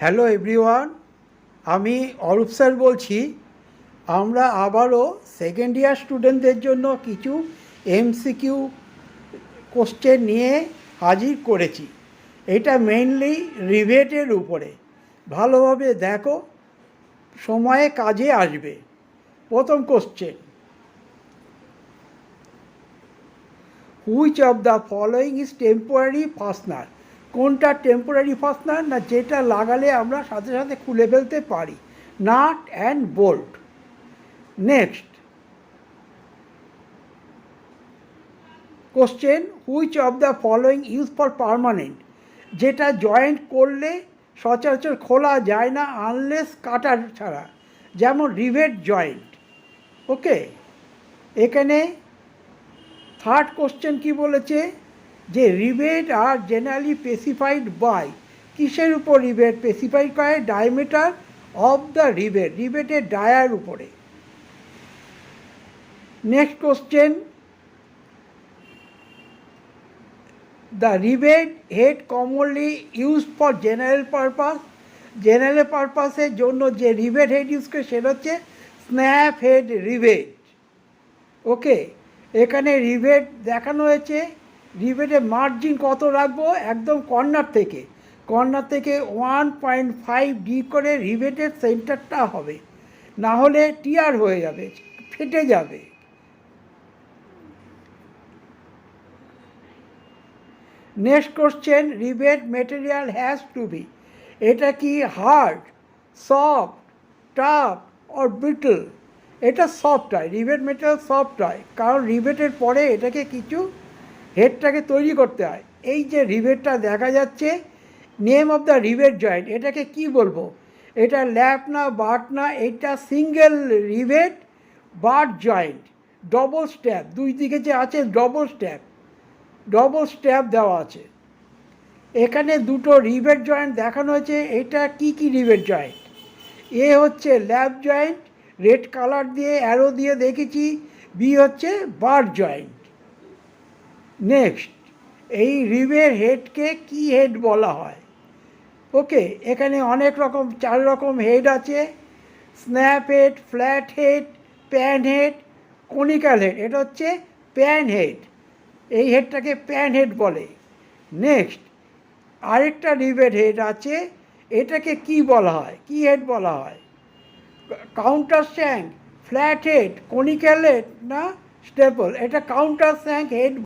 Hello everyone, আমি Arup sir বলছি। আমরা আবারও সেকেন্ড ইয়ার স্টুডেন্টদের জন্য কিছু এমসিকিউ কোশ্চেন নিয়ে হাজির করেছি। এটা মেইনলি রিভেটের উপরে। ভালোভাবে দেখো, সময়ে কাজে আসবে। প্রথম question, which of the following is temporary fastener? কোনটা টেম্পোরারি ফাস্টনার? না যেটা লাগালে আমরা সাথে সাথে খুলে ফেলতে পারি। Nut and bolt. Next question, which of the following use for permanent? যেটা জয়েন্ট করলে সচরাচর খোলা যায় না আনলেস কাটার ছাড়া, যেমন রিভেট জয়েন্ট। ওকে, এখানে থার্ড কোশ্চেন কি বলেছে, যে rivet are generally specified by, কিসের উপর রিভেট স্পেসিফাই করে? ডায়ামিটার অফ দ্য রিভেট, রিভেটের ডায়ার উপরে। Next question, the rivet head commonly use for general purpose. General পারপাসের জন্য যে রিভেট হেড ইউজ করে সেটা হচ্ছে স্ন্যাপ হেড রিভেট। ওকে, এখানে রিভেট দেখানো হয়েছে। রিভেটের মার্জিন কত রাখবো? একদম কর্নার থেকে 1.5 করে রিভেটের সেন্টারটা হবে, না হলে টিয়ার হয়ে যাবে, ফেটে যাবে। Next question, rivet material has to be. এটা কি hard, soft, tough or brittle? এটা সফট হয়, রিভেট মেটেরিয়াল সফট হয়, কারণ রিভেটের পরে এটাকে কিছু হেডটাকে তৈরি করতে হয়। এই যে রিভেটটা দেখা যাচ্ছে, name of the rivet joint, এটাকে কি বলবো? এটা ল্যাপ না বাট না, এটা single rivet but joint, double step. দুই দিকে যে আছে ডবল স্ট্যাপ দেওয়া আছে। এখানে দুটো রিভেট জয়েন্ট দেখানো হয়েছে। এটা কি কি রিভেট জয়েন্ট? এ হচ্ছে ল্যাপ জয়েন্ট, রেড কালার দিয়ে অ্যারো দিয়ে দেখেছি। বি হচ্ছে বার জয়েন্ট। নেক্সট, এই রিভের হেডকে কি হেড বলা হয়? ওকে, এখানে অনেক রকম 4 রকম হেড আছে। Snap head, flat head, pan head, conical head. এটা হচ্ছে প্যান হেড, এই হেডটাকে প্যান হেড বলে। নেক্সট, আরেকটা রিভেট হেড আছে, এটাকে কি বলা হয়, কি হেড বলা হয়? Countersunk, flat head, conical head না স্টেপল? এটা কাউন্টার স্যাঙ্ক হেড